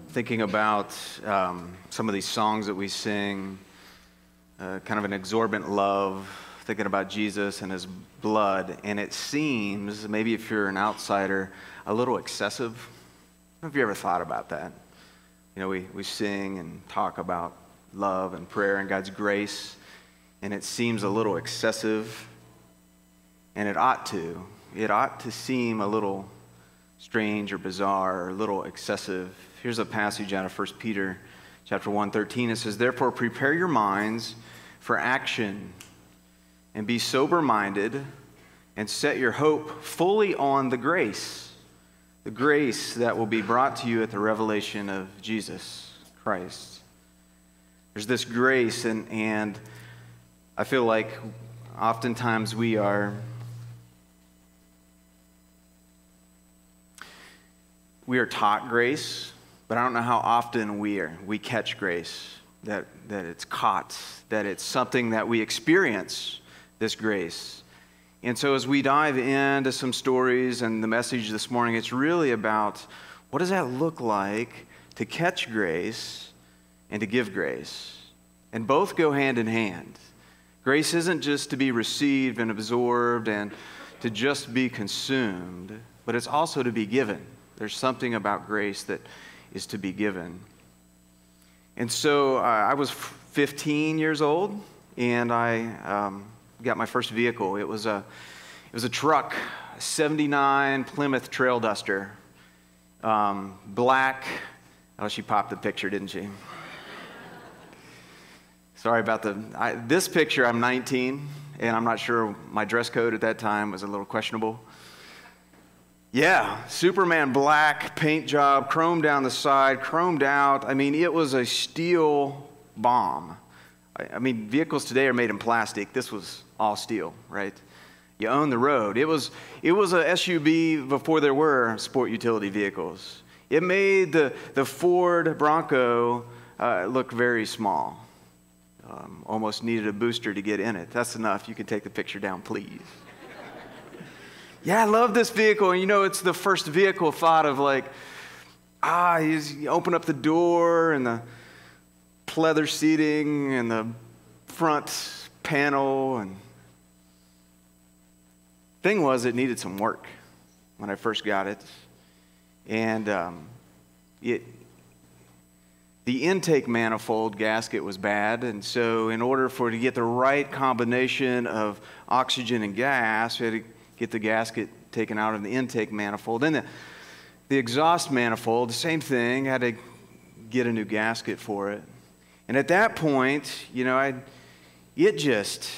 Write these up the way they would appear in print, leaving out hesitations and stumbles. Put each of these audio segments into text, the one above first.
thinking about some of these songs that we sing, kind of an exorbitant love, thinking about Jesus and his blood, and it seems, maybe if you're an outsider, a little excessive. I don't know if you ever thought about that. You know, we sing and talk about love and prayer and God's grace, and it seems a little excessive, and it ought to seem a little strange or bizarre or a little excessive. Here's a passage out of 1 Peter chapter 1:13. It says, "Therefore prepare your minds for action and be sober-minded and set your hope fully on the grace that will be brought to you at the revelation of Jesus Christ." There's this grace, and I feel like oftentimes we are taught grace, but I don't know how often we catch grace, that it's caught, that it's something that we experience, this grace. And so as we dive into some stories and the message this morning, it's really about what does that look like to catch grace and to give grace. And both go hand in hand. Grace isn't just to be received and absorbed and to just be consumed, but it's also to be given. There's something about grace that is to be given. And so I was 15 years old, and I got my first vehicle. It was a truck, a 79 Plymouth Trail Duster, black. Oh, she popped the picture, didn't she? Sorry about this picture. I'm 19, and I'm not sure my dress code at that time was a little questionable. Yeah, Superman black paint job, chrome down the side, chromed out. I mean, it was a steel bomb. I mean, vehicles today are made in plastic. This was all steel, right? You own the road. It was a SUV before there were sport utility vehicles. It made the Ford Bronco look very small. Almost needed a booster to get in it. That's enough. You can take the picture down, please. Yeah, I love this vehicle. And you know, it's the first vehicle thought of like, you open up the door and the pleather seating and the front panel. And thing was, it needed some work when I first got it. And the intake manifold gasket was bad. And so in order to get the right combination of oxygen and gas, we had to get the gasket taken out of the intake manifold. Then the exhaust manifold, the same thing, had to get a new gasket for it. And at that point, you know, it just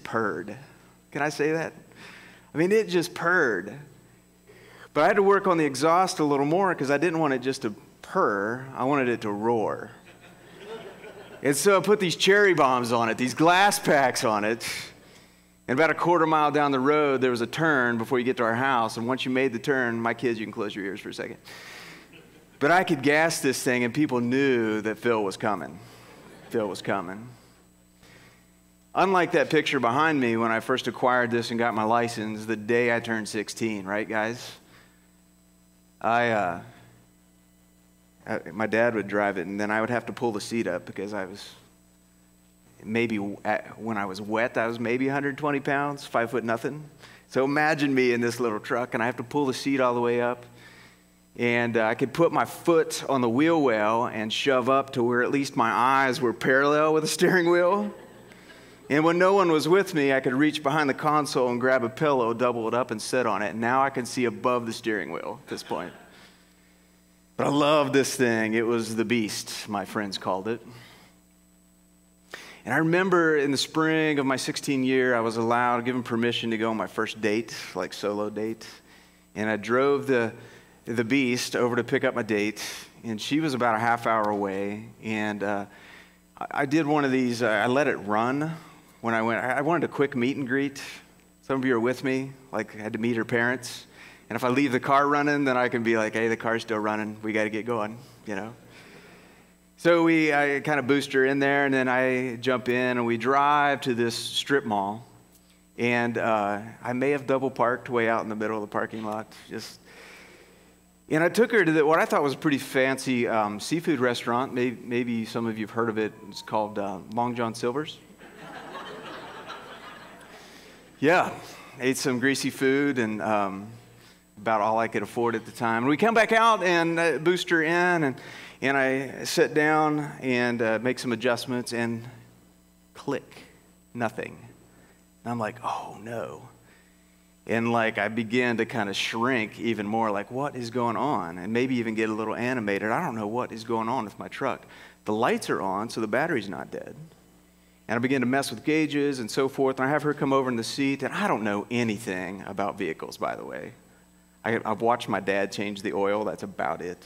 purred. Can I say that? I mean, it just purred. But I had to work on the exhaust a little more because I didn't want it just to purr. I wanted it to roar. And so I put these cherry bombs on it, these glass packs on it. And about a quarter mile down the road, there was a turn before you get to our house. And once you made the turn, my kids, you can close your ears for a second. But I could gas this thing, and people knew that Phil was coming. Phil was coming. Unlike that picture behind me when I first acquired this and got my license, the day I turned 16, right, guys? My dad would drive it, and then I would have to pull the seat up because I was... Maybe when I was wet, I was maybe 120 pounds, 5 foot nothing. So imagine me in this little truck, and I have to pull the seat all the way up. And I could put my foot on the wheel well and shove up to where at least my eyes were parallel with the steering wheel. And when no one was with me, I could reach behind the console and grab a pillow, double it up, and sit on it. And now I can see above the steering wheel at this point. But I love this thing. It was the beast, my friends called it. And I remember in the spring of my 16th year, I was given permission to go on my first date, like solo date. And I drove the beast over to pick up my date, and she was about a half hour away. And I did one of these, I let it run when I went. I wanted a quick meet and greet. Some of you are with me, like I had to meet her parents. And if I leave the car running, then I can be like, hey, the car's still running. We got to get going, you know. So I kind of boost her in there, and then I jump in, and we drive to this strip mall. And I may have double parked way out in the middle of the parking lot. And I took her to what I thought was a pretty fancy seafood restaurant. Maybe some of you have heard of it. It's called Long John Silver's. Yeah, ate some greasy food and about all I could afford at the time. And we come back out and boost her in, and I sit down and make some adjustments, and click, nothing. And I'm like, oh no. And like I begin to kind of shrink even more, like what is going on? And maybe even get a little animated. I don't know what is going on with my truck. The lights are on, so the battery's not dead. And I begin to mess with gauges and so forth. And I have her come over in the seat, and I don't know anything about vehicles, by the way. I've watched my dad change the oil. That's about it.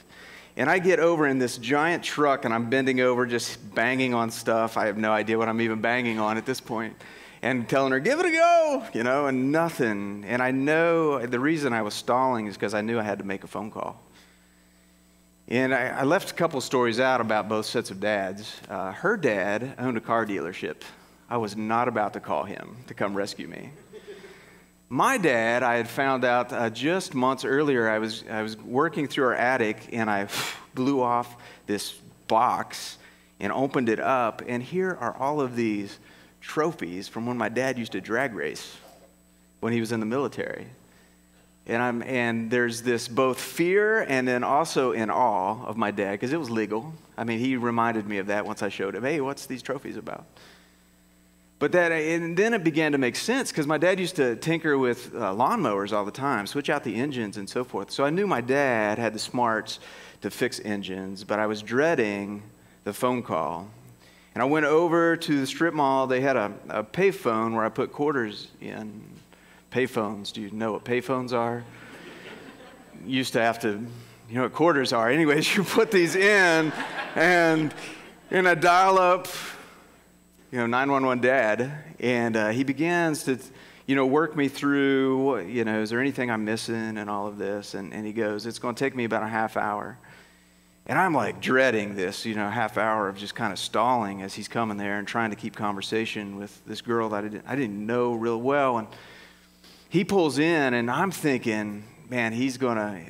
And I get over in this giant truck, and I'm bending over, just banging on stuff. I have no idea what I'm even banging on at this point. And telling her, give it a go, and nothing. And I know the reason I was stalling is because I knew I had to make a phone call. And I left a couple stories out about both sets of dads. Her dad owned a car dealership. I was not about to call him to come rescue me. My dad, I had found out just months earlier, I was working through our attic, and I blew off this box and opened it up, and here are all of these trophies from when my dad used to drag race when he was in the military. And there's this both fear and then also in awe of my dad, because it was legal. I mean, he reminded me of that once I showed him, hey, what's these trophies about? And then it began to make sense, because my dad used to tinker with lawnmowers all the time, switch out the engines and so forth. So I knew my dad had the smarts to fix engines, but I was dreading the phone call. And I went over to the strip mall. They had a payphone where I put quarters in. Payphones, do you know what payphones are? Used to have to, you know what quarters are. Anyways, you put these in, and I dial up, 911 dad, and he begins to, work me through, is there anything I'm missing and all of this? And he goes, it's going to take me about a half hour. And I'm like dreading this, half hour of just kind of stalling as he's coming there and trying to keep conversation with this girl that I didn't know real well. And he pulls in, and I'm thinking, man, he's going to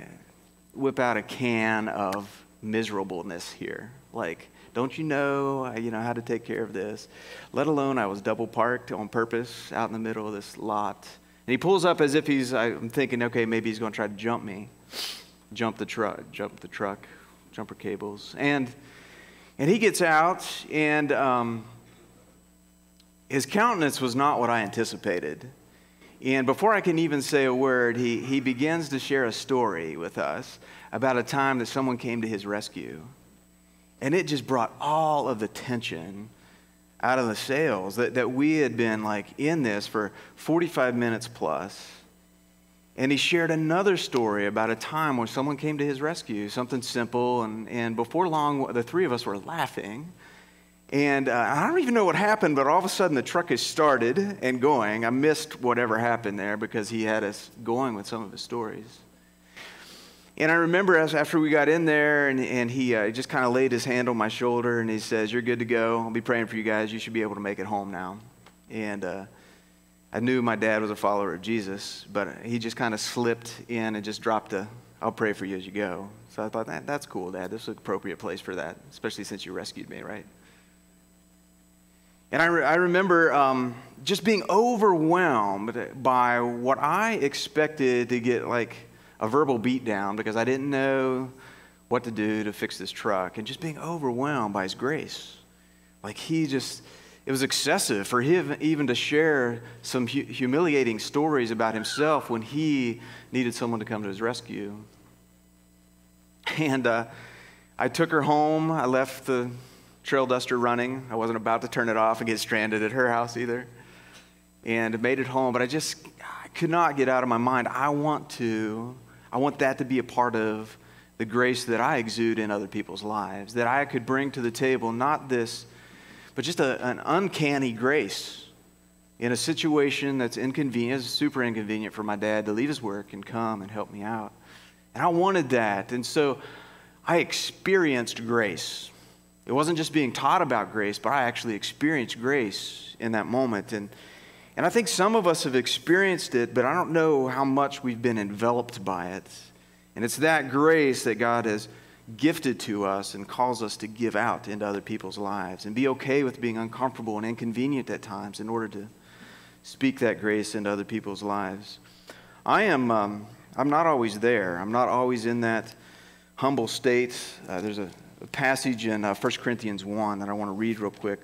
whip out a can of miserableness here. Like, don't you know, how to take care of this? Let alone I was double parked on purpose out in the middle of this lot. And he pulls up as if I'm thinking, okay, maybe he's going to try to jump me. Jump the truck, jumper cables. And he gets out, and his countenance was not what I anticipated. And before I can even say a word, he begins to share a story with us about a time that someone came to his rescue. And it just brought all of the tension out of the sails that we had been like in this for 45 minutes plus. And he shared another story about a time when someone came to his rescue, something simple. And before long, the three of us were laughing. And I don't even know what happened, but all of a sudden the truck has started and going. I missed whatever happened there because he had us going with some of his stories. And I remember after we got in there, and he just kind of laid his hand on my shoulder, and he says, you're good to go. I'll be praying for you guys. You should be able to make it home now. And I knew my dad was a follower of Jesus, but he just kind of slipped in and just dropped I'll pray for you as you go. So I thought, that's cool, Dad. This is an appropriate place for that, especially since you rescued me, right? And I remember just being overwhelmed by what I expected to get like a verbal beatdown because I didn't know what to do to fix this truck, and just being overwhelmed by his grace. Like it was excessive for him even to share some humiliating stories about himself when he needed someone to come to his rescue. And I took her home. I left the trail duster running. I wasn't about to turn it off and get stranded at her house either. And made it home, but I could not get out of my mind. I want that to be a part of the grace that I exude in other people's lives, that I could bring to the table, not this, but just an uncanny grace in a situation that's inconvenient, super inconvenient for my dad to leave his work and come and help me out. And I wanted that. And so I experienced grace. It wasn't just being taught about grace, but I actually experienced grace in that moment. And I think some of us have experienced it, but I don't know how much we've been enveloped by it. And it's that grace that God has gifted to us and calls us to give out into other people's lives and be okay with being uncomfortable and inconvenient at times in order to speak that grace into other people's lives. I'm not always there. I'm not always in that humble state. There's a passage in 1 Corinthians 1 that I want to read real quick.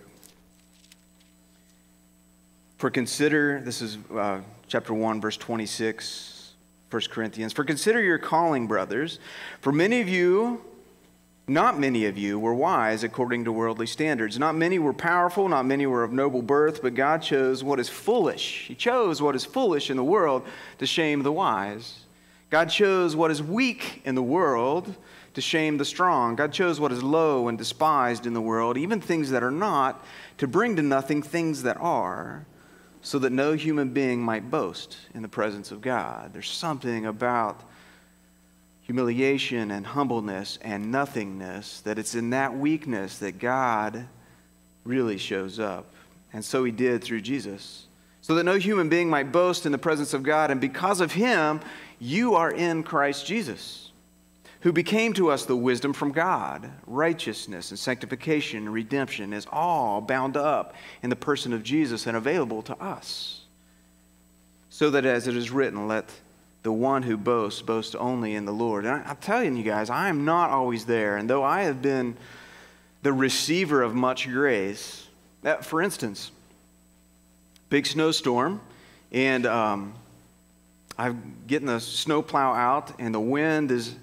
For consider, this is chapter 1, verse 26, 1 Corinthians. For consider your calling, brothers. For not many of you were wise according to worldly standards. Not many were powerful, not many were of noble birth, but God chose what is foolish. He chose what is foolish in the world to shame the wise. God chose what is weak in the world to shame the strong. God chose what is low and despised in the world, even things that are not, to bring to nothing things that are, so that no human being might boast in the presence of God. There's something about humiliation and humbleness and nothingness, that it's in that weakness that God really shows up. And so he did through Jesus. So that no human being might boast in the presence of God. And because of him, you are in Christ Jesus, who became to us the wisdom from God. Righteousness and sanctification and redemption is all bound up in the person of Jesus and available to us. So that as it is written, let the one who boasts, boast only in the Lord. And I'm telling you guys, I am not always there. And though I have been the receiver of much grace, for instance, big snowstorm, and I'm getting the snowplow out, and the wind is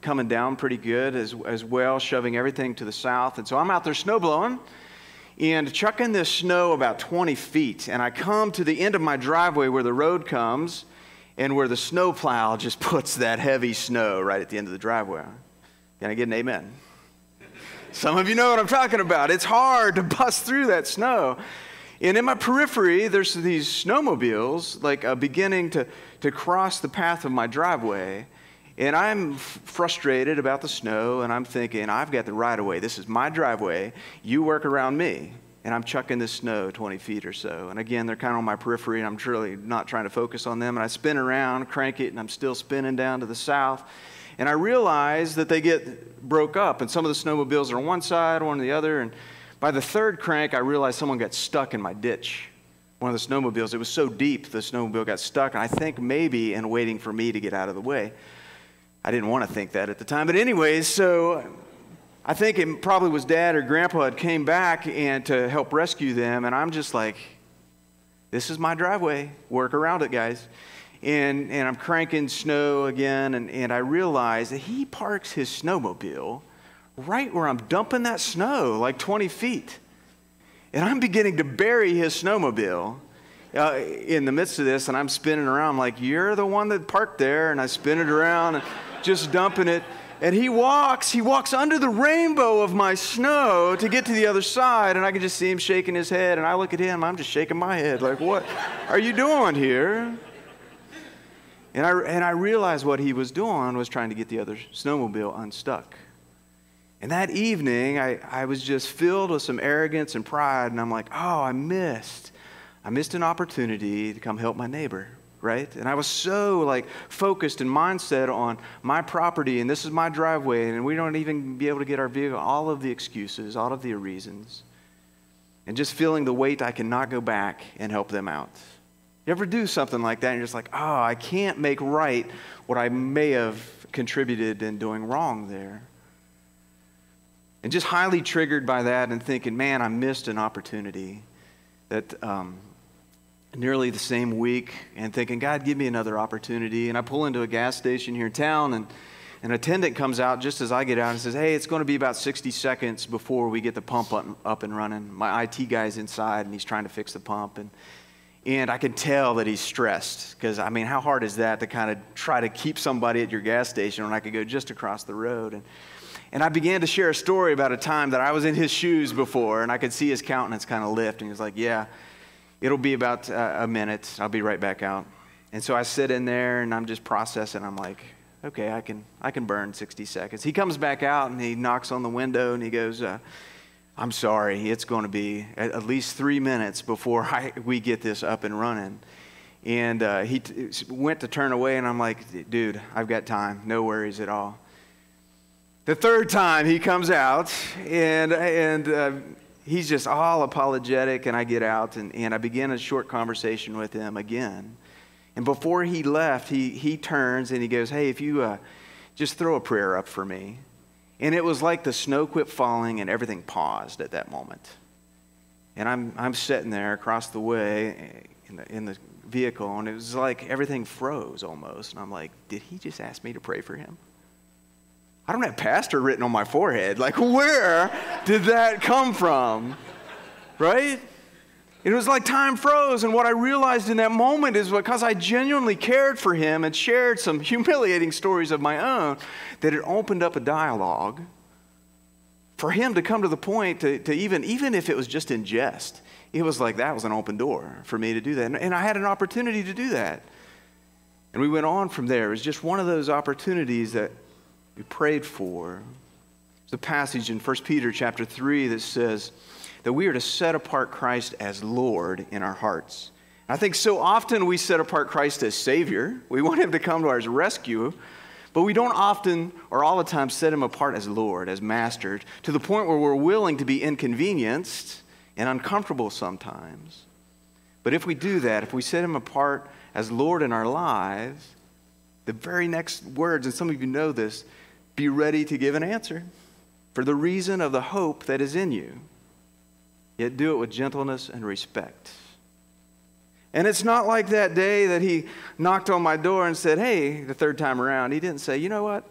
coming down pretty good as well, shoving everything to the south. And so I'm out there snow blowing and chucking this snow about 20 feet. And I come to the end of my driveway where the road comes, and where the snow plow just puts that heavy snow right at the end of the driveway. Can I get an amen? Some of you know what I'm talking about. It's hard to bust through that snow. And in my periphery, there's these snowmobiles beginning to cross the path of my driveway. And I'm frustrated about the snow, and I'm thinking, I've got the right of way. This is my driveway. You work around me. And I'm chucking this snow 20 feet or so. And again, they're kind of on my periphery, and I'm truly not trying to focus on them. And I spin around, crank it, and I'm still spinning down to the south. And I realize that they get broke up. And some of the snowmobiles are on one side, one on the other. And by the third crank, I realized someone got stuck in my ditch. One of the snowmobiles, it was so deep, the snowmobile got stuck. And I think maybe in waiting for me to get out of the way. I didn't want to think that at the time. But anyways, so I think it probably was Dad or Grandpa had came back and to help rescue them, and I'm just like, this is my driveway. Work around it, guys. And I'm cranking snow again, and I realize that he parks his snowmobile right where I'm dumping that snow, like 20 feet. And I'm beginning to bury his snowmobile in the midst of this, and I'm spinning around. I'm like, you're the one that parked there, and I spin it around and just dumping it. And he walks under the rainbow of my snow to get to the other side, and I can just see him shaking his head, and I look at him, I'm just shaking my head, like, what are you doing here? And I realized what he was doing was trying to get the other snowmobile unstuck. And that evening, I was just filled with some arrogance and pride, and I'm like, oh, I missed an opportunity to come help my neighbor. Right? And I was so focused and mindset on my property, and this is my driveway, and we don't even be able to get our vehicle, all of the excuses, all of the reasons, and just feeling the weight I cannot go back and help them out. You ever do something like that and you're just like, oh, I can't make right what I may have contributed in doing wrong there. And just highly triggered by that and thinking, man, I missed an opportunity that nearly the same week, and thinking, God, give me another opportunity. And I pull into a gas station here in town, and an attendant comes out just as I get out and says, hey, it's going to be about 60 seconds before we get the pump up and running. My IT guy's inside, and he's trying to fix the pump. And I can tell that he's stressed, because, I mean, how hard is that to kind of try to keep somebody at your gas station when I could go just across the road? And I began to share a story about a time that I was in his shoes before, and I could see his countenance kind of lift, and he was like, yeah, it'll be about a minute. I'll be right back out. And so I sit in there, and I'm just processing. I'm like, okay, I can burn 60 seconds. He comes back out, and he knocks on the window, and he goes, I'm sorry, it's going to be at least 3 minutes before we get this up and running. And he went to turn away, and I'm like, dude, I've got time. No worries at all. The third time he comes out, and he's just all apologetic, and I get out, and I begin a short conversation with him again. And before he left, he turns and he goes, hey, if you just throw a prayer up for me. And it was like the snow quit falling and everything paused at that moment. And I'm sitting there across the way in the vehicle, and it was like everything froze almost. And I'm like, did he just ask me to pray for him? I don't have pastor written on my forehead. Like, where did that come from? Right? It was like time froze, and what I realized in that moment is because I genuinely cared for him and shared some humiliating stories of my own, that it opened up a dialogue for him to come to the point to even if it was just in jest, it was like that was an open door for me to do that. And I had an opportunity to do that. And we went on from there. It was just one of those opportunities that we prayed for. There's a passage in 1 Peter chapter 3 that says that we are to set apart Christ as Lord in our hearts. I think so often we set apart Christ as Savior. We want him to come to our rescue, but we don't often or all the time set him apart as Lord, as Master, to the point where we're willing to be inconvenienced and uncomfortable sometimes. But if we do that, if we set him apart as Lord in our lives, the very next words, and some of you know this, be ready to give an answer for the reason of the hope that is in you. Yet do it with gentleness and respect. And it's not like that day that he knocked on my door and said, hey, the third time around, he didn't say, you know what?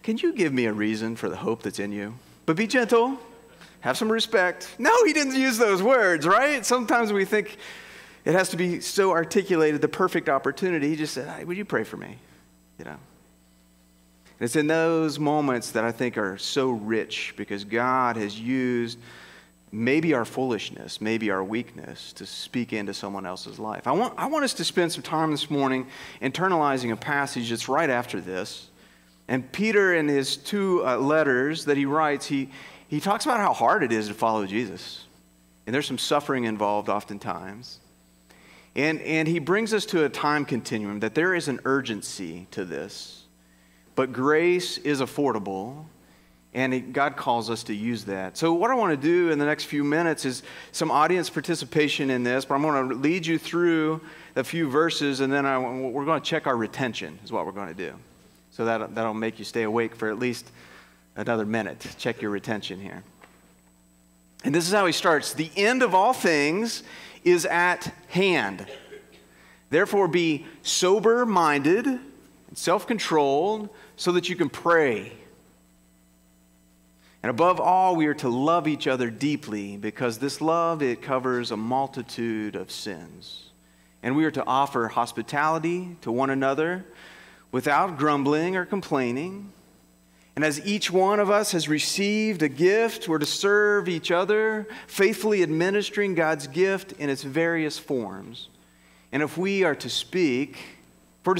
Can you give me a reason for the hope that's in you? But be gentle, have some respect. No, he didn't use those words, right? Sometimes we think it has to be so articulated, the perfect opportunity. He just said, hey, would you pray for me? You know. And it's in those moments that I think are so rich because God has used maybe our foolishness, maybe our weakness to speak into someone else's life. I want us to spend some time this morning internalizing a passage that's right after this. And Peter, in his two letters that he writes, he talks about how hard it is to follow Jesus. And there's some suffering involved oftentimes. And he brings us to a time continuum that there is an urgency to this. But grace is affordable, and God calls us to use that. So what I want to do in the next few minutes is some audience participation in this, but I'm going to lead you through a few verses, and then we're going to check our retention is what we're going to do. So that'll make you stay awake for at least another minute. Check your retention here. And this is how he starts. The end of all things is at hand. Therefore be sober-minded and self-controlled so that you can pray. And above all, we are to love each other deeply because this love, it covers a multitude of sins. And we are to offer hospitality to one another without grumbling or complaining. And as each one of us has received a gift, we're to serve each other, faithfully administering God's gift in its various forms. And if we are to speak, we're to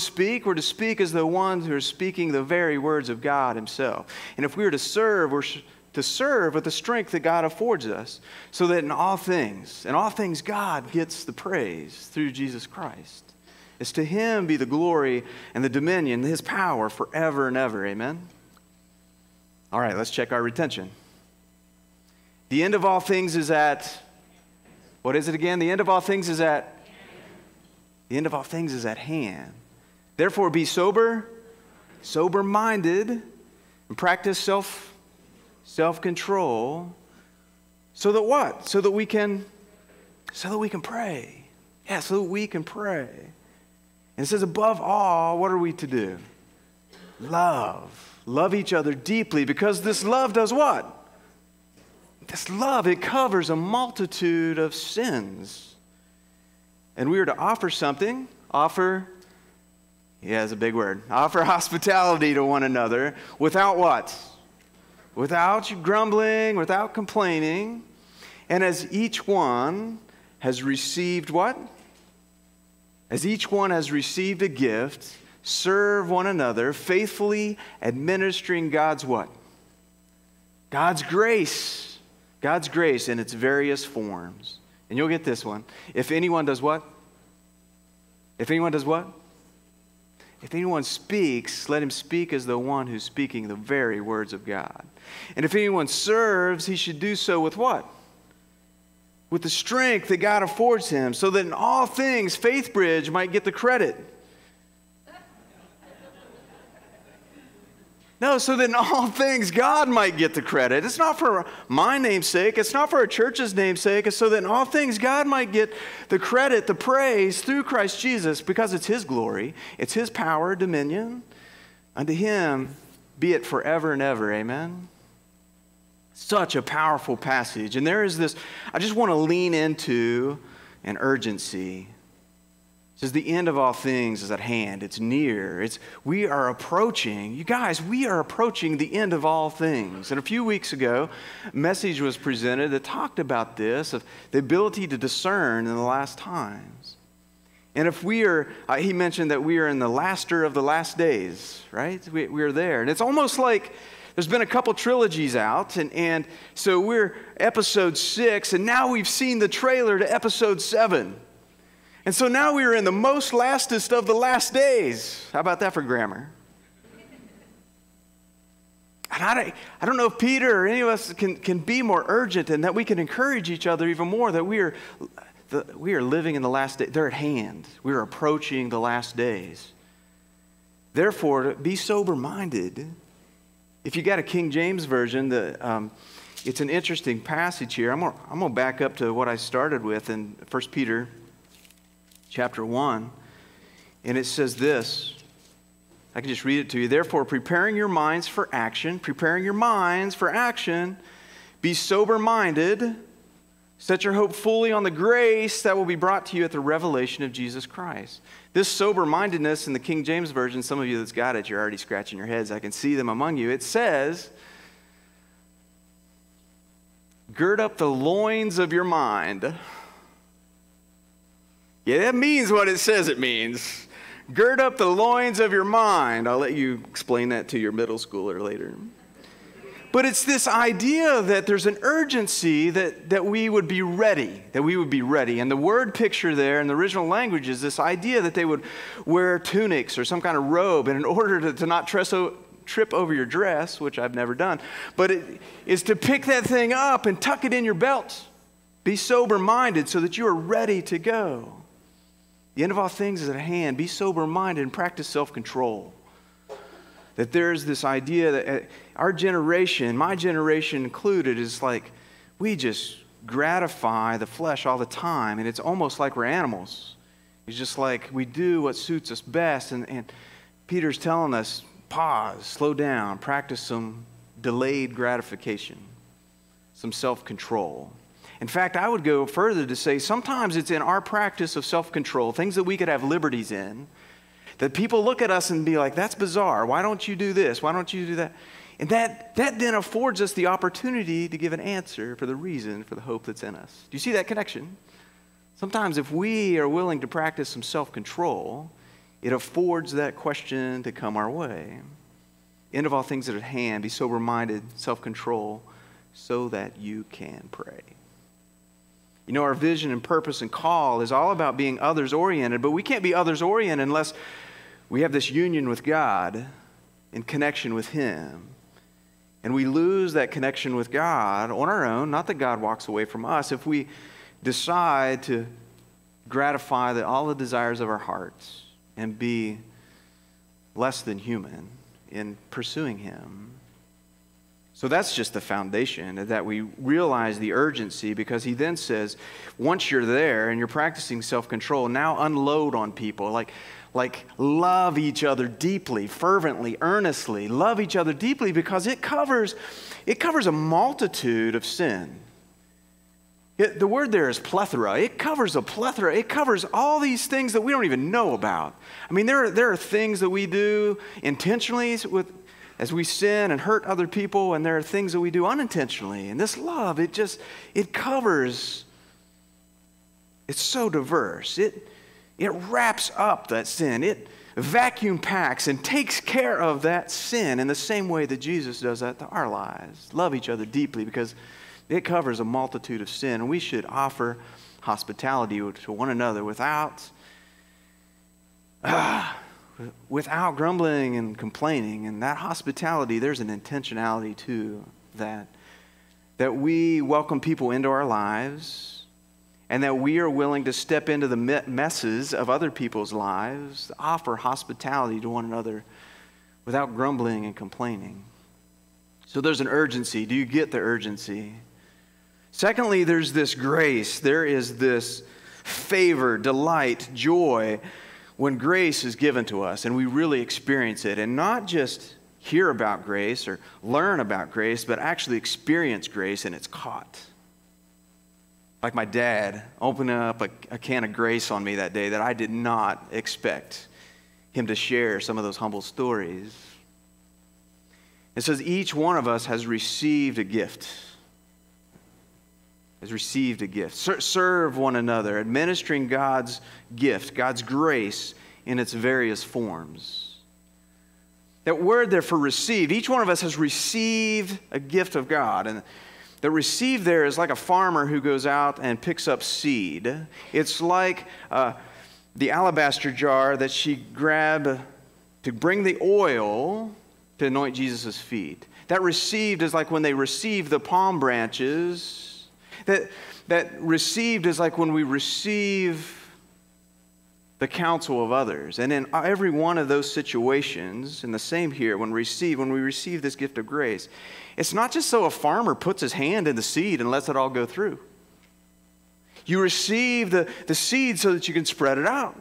speak as the ones who are speaking the very words of God himself. And if we are to serve, we're to serve with the strength that God affords us, so that in all things, God gets the praise through Jesus Christ. It's to him be the glory and the dominion, his power forever and ever. Amen? All right, let's check our retention. The end of all things is at, what is it again? The end of all things is at hand. Therefore, be sober-minded, and practice self-control, so that what? So that we can pray. Yeah, so that we can pray. And it says, above all, what are we to do? Love each other deeply, because this love does what? This love, it covers a multitude of sins. And we are to offer something, it's a big word. Offer hospitality to one another without what? Without grumbling, without complaining. And as each one has received what? As each one has received a gift, serve one another, faithfully administering God's what? God's grace. God's grace in its various forms. And you'll get this one. If anyone does what? If anyone does what? If anyone speaks, let him speak as the one who's speaking the very words of God. And if anyone serves, he should do so with what? With the strength that God affords him, so that in all things Faithbridge might get the credit. No, so that in all things God might get the credit. It's not for my name's sake. It's not for our church's name's sake. It's so that in all things God might get the credit, the praise through Christ Jesus, because it's His glory. It's His power, dominion. Unto Him be it forever and ever. Amen. Such a powerful passage. And there is this, I just want to lean into an urgency. It says the end of all things is at hand. It's near. We are approaching, you guys, we are approaching the end of all things. And a few weeks ago, a message was presented that talked about this, of the ability to discern in the last times. And if we are, he mentioned that we are in the laster of the last days, right? We are there. And it's almost like there's been a couple trilogies out, and so we're episode 6, and now we've seen the trailer to episode 7. And so now we are in the most lastest of the last days. How about that for grammar? And I don't know if Peter or any of us can be more urgent, and that we can encourage each other even more, that we are living in the last day. They're at hand. We are approaching the last days. Therefore, be sober-minded. If you got a King James version, it's an interesting passage here. I'm going to back up to what I started with in 1 Peter chapter 1, and it says this. I can just read it to you. Therefore, preparing your minds for action, be sober-minded, set your hope fully on the grace that will be brought to you at the revelation of Jesus Christ. This sober-mindedness in the King James Version, some of you that's got it, you're already scratching your heads. I can see them among you. It says, gird up the loins of your mind. Yeah, that means what it says it means. Gird up the loins of your mind. I'll let you explain that to your middle schooler later. But it's this idea that there's an urgency that we would be ready, And the word picture there in the original language is this idea that they would wear tunics or some kind of robe, and in order to not trip over your dress, which I've never done, but it is to pick that thing up and tuck it in your belt. Be sober-minded so that you are ready to go. The end of all things is at hand. Be sober-minded and practice self-control. That there's this idea that our generation, my generation included, is like we just gratify the flesh all the time, and it's almost like we're animals. It's just like we do what suits us best, and Peter's telling us, pause, slow down, practice some delayed gratification, some self-control. In fact, I would go further to say sometimes it's in our practice of self-control, things that we could have liberties in, that people look at us and be like, that's bizarre. Why don't you do this? Why don't you do that? And that then affords us the opportunity to give an answer for the reason for the hope that's in us. Do you see that connection? Sometimes if we are willing to practice some self-control, it affords that question to come our way. End of all things that are at hand, be sober-minded, self-control, so that you can pray. You know, our vision and purpose and call is all about being others-oriented, but we can't be others-oriented unless we have this union with God in connection with Him. And we lose that connection with God on our own, not that God walks away from us, if we decide to gratify all the desires of our hearts and be less than human in pursuing Him. So that's just the foundation, that we realize the urgency, because he then says, once you're there and you're practicing self-control, now unload on people. Like love each other deeply, fervently, earnestly. Love each other deeply, because it covers a multitude of sin. The word there is plethora. It covers a plethora. It covers all these things that we don't even know about. I mean, there are things that we do intentionally as we sin and hurt other people, and there are things that we do unintentionally. And this love, it covers, it's so diverse. It wraps up that sin. It vacuum packs and takes care of that sin in the same way that Jesus does that to our lives. Love each other deeply, because it covers a multitude of sin. And we should offer hospitality to one another without without grumbling and complaining. And that hospitality, there's an intentionality to that we welcome people into our lives, and that we are willing to step into the messes of other people's lives, offer hospitality to one another without grumbling and complaining. So there's an urgency. Do you get the urgency? Secondly, there's this grace. There is this favor, delight, joy when grace is given to us and we really experience it, and not just hear about grace or learn about grace, but actually experience grace and it's caught. Like my dad opening up a can of grace on me that day that I did not expect him to share some of those humble stories. It says each one of us has received a gift. Has received a gift. Serve one another, administering God's gift, God's grace in its various forms. That word there for receive, each one of us has received a gift of God. And the receive there is like a farmer who goes out and picks up seed. It's like the alabaster jar that she grabbed to bring the oil to anoint Jesus' feet. That received is like when they received the palm branches. That received is like when we receive the counsel of others. And in every one of those situations, and the same here, when we receive this gift of grace, it's not just so a farmer puts his hand in the seed and lets it all go through. You receive the seed so that you can spread it out.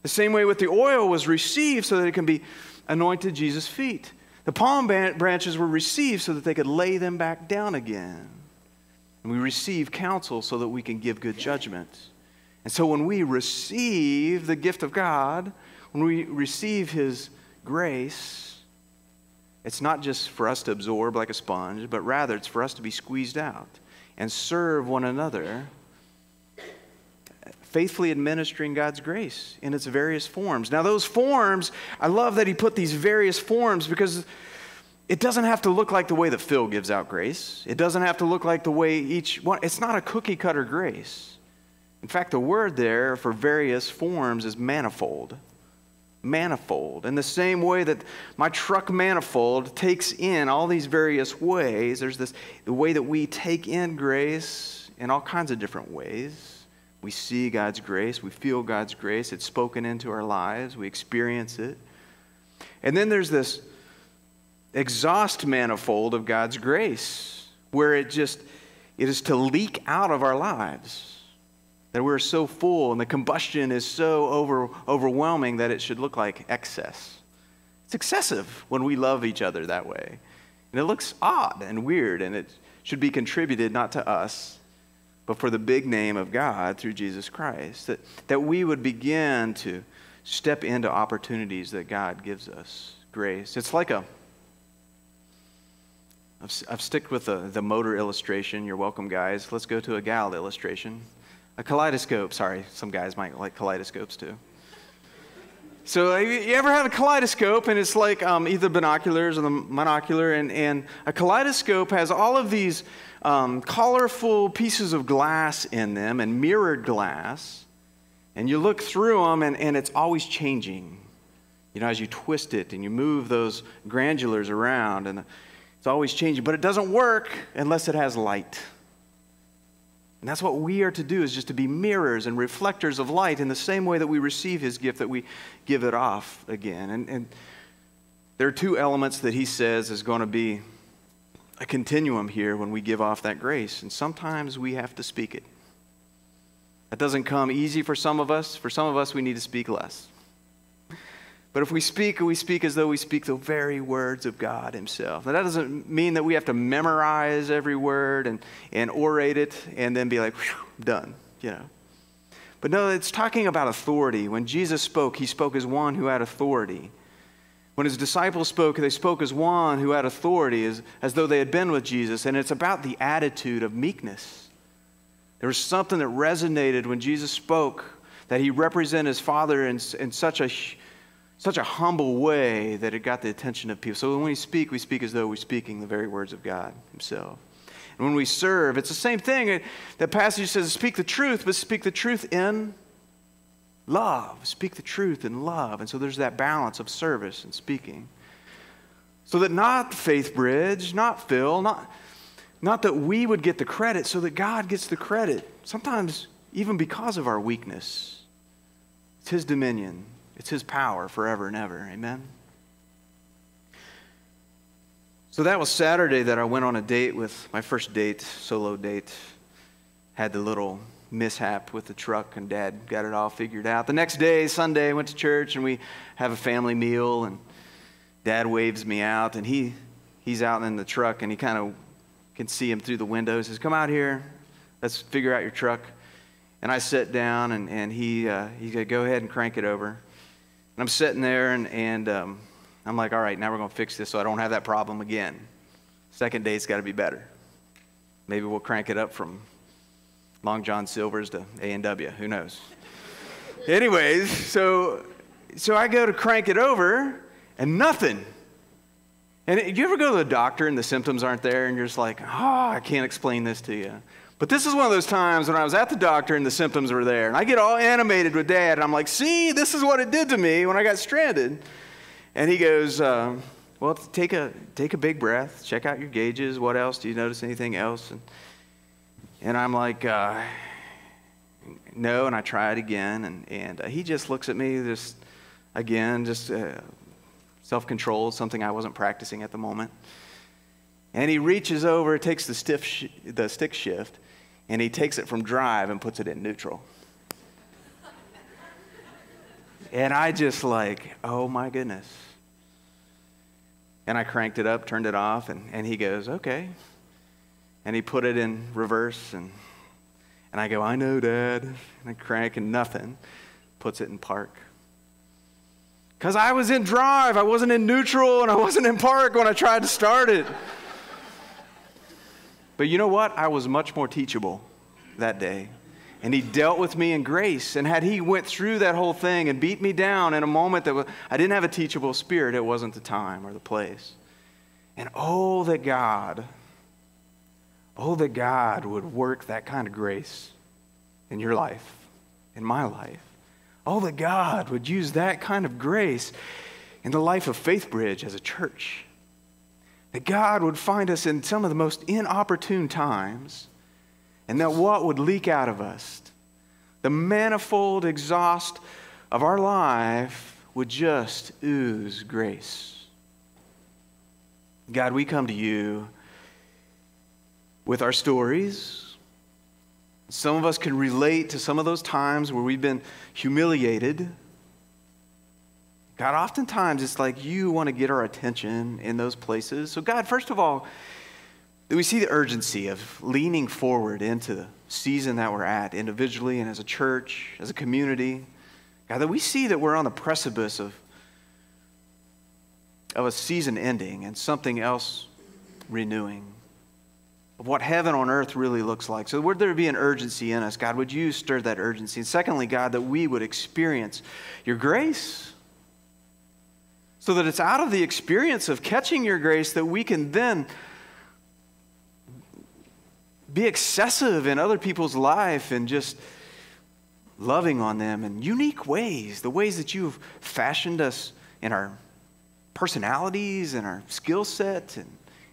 The same way with the oil was received so that it can be anointed Jesus' feet. The palm branches were received so that they could lay them back down again. And we receive counsel so that we can give good judgment. And so when we receive the gift of God, when we receive His grace, it's not just for us to absorb like a sponge, but rather it's for us to be squeezed out and serve one another, faithfully administering God's grace in its various forms. Now those forms, I love that he put these various forms because it doesn't have to look like the way that Phil gives out grace. It doesn't have to look like the way each one, it's not a cookie cutter grace. In fact, the word there for various forms is manifold. Manifold. In the same way that my truck manifold takes in all these various ways, there's the way that we take in grace in all kinds of different ways. We see God's grace, we feel God's grace, it's spoken into our lives, we experience it. And then there's this exhaust manifold of God's grace, where it is to leak out of our lives. That we're so full and the combustion is so overwhelming that it should look like excess. It's excessive when we love each other that way. And it looks odd and weird, and it should be contributed not to us, but for the big name of God through Jesus Christ. That we would begin to step into opportunities that God gives us. Grace. It's like I've sticked with the motor illustration. You're welcome, guys. Let's go to a gal illustration. A kaleidoscope. Sorry, some guys might like kaleidoscopes too. So you ever had a kaleidoscope, and it's like either binoculars or the monocular, and a kaleidoscope has all of these colorful pieces of glass in them and mirrored glass, and you look through them, and it's always changing. You know, as you twist it and you move those granulars around, and it's always changing, but it doesn't work unless it has light. And that's what we are to do, is just to be mirrors and reflectors of light in the same way that we receive His gift, that we give it off again. And there are two elements that he says is going to be a continuum here when we give off that grace. And sometimes we have to speak it. That doesn't come easy for some of us. For some of us, we need to speak less. But if we speak as though we speak the very words of God Himself. Now, that doesn't mean that we have to memorize every word and orate it and then be like, whew, done, you know. But no, it's talking about authority. When Jesus spoke, He spoke as one who had authority. When His disciples spoke, they spoke as one who had authority, as though they had been with Jesus. And it's about the attitude of meekness. There was something that resonated when Jesus spoke, that He represented His Father in such a humble way that it got the attention of people. So when we speak as though we're speaking the very words of God Himself. And when we serve, it's the same thing. The passage says, speak the truth, but speak the truth in love. Speak the truth in love. And so there's that balance of service and speaking. So that not Faithbridge, not Phil, not that we would get the credit, so that God gets the credit. Sometimes even because of our weakness. It's his dominion. It's his power forever and ever. Amen? So that was Saturday that I went on a date with my first date, solo date. Had the little mishap with the truck, and Dad got it all figured out. The next day, Sunday, I went to church, and we have a family meal, and Dad waves me out, and he's out in the truck, and he kind of can see him through the window. He says, "Come out here. Let's figure out your truck." And I sit down, and he said, "Go ahead and crank it over." And I'm sitting there, and I'm like, all right, now we're going to fix this so I don't have that problem again. Second date's got to be better. Maybe we'll crank it up from Long John Silver's to A&W. Who knows? Anyways, so I go to crank it over, and nothing. And you ever go to the doctor and the symptoms aren't there, and you're just like, I can't explain this to you. But this is one of those times when I was at the doctor and the symptoms were there. And I get all animated with Dad, and I'm like, see, this is what it did to me when I got stranded. And he goes, well, take a big breath, check out your gauges. What else? Do you notice anything else? And I'm like, no, and I try it again. And he just looks at me, just self-control, something I wasn't practicing at the moment. And he reaches over, takes the stick shift, and he takes it from drive and puts it in neutral. And I just like, oh my goodness. And I cranked it up, turned it off, and he goes, okay. And he put it in reverse, and I go, I know, Dad. And I crank, and nothing. Puts it in park. Because I was in drive. I wasn't in neutral, and I wasn't in park when I tried to start it. But you know what? I was much more teachable that day. And he dealt with me in grace. And had he went through that whole thing and beat me down in a moment I didn't have a teachable spirit, it wasn't the time or the place. And oh, that God would work that kind of grace in your life, in my life. Oh, that God would use that kind of grace in the life of Faithbridge as a church. That God would find us in some of the most inopportune times, and that what would leak out of us, the manifold exhaust of our life, would just ooze grace. God, we come to you with our stories. Some of us can relate to some of those times where we've been humiliated. God, oftentimes it's like you want to get our attention in those places. So God, first of all, we see the urgency of leaning forward into the season that we're at individually and as a church, as a community. God, that we see that we're on the precipice of a season ending and something else renewing, of what heaven on earth really looks like. So would there be an urgency in us? God, would you stir that urgency? And secondly, God, that we would experience your grace, so that it's out of the experience of catching your grace that we can then be excessive in other people's life and just loving on them in unique ways, the ways that you've fashioned us in our personalities and our skill set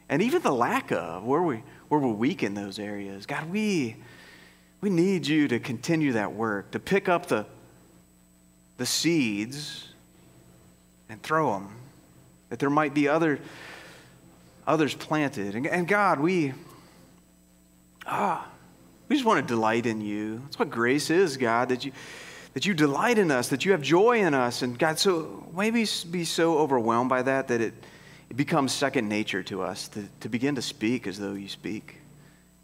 and even the lack of where we're weak in those areas. God, we need you to continue that work, to pick up the seeds and throw them, that there might be others planted. And God, we just want to delight in you. That's what grace is, God, that you delight in us, that you have joy in us. And God, so maybe be so overwhelmed by that it becomes second nature to us to begin to speak as though you speak,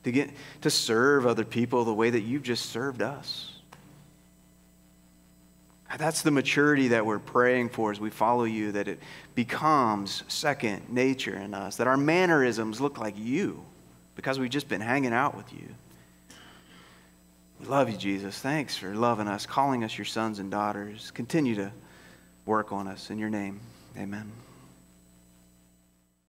to serve other people the way that you've just served us. God, that's the maturity that we're praying for as we follow you, that it becomes second nature in us, that our mannerisms look like you, because we've just been hanging out with you. We love you, Jesus. Thanks for loving us, calling us your sons and daughters. Continue to work on us. In your name, amen.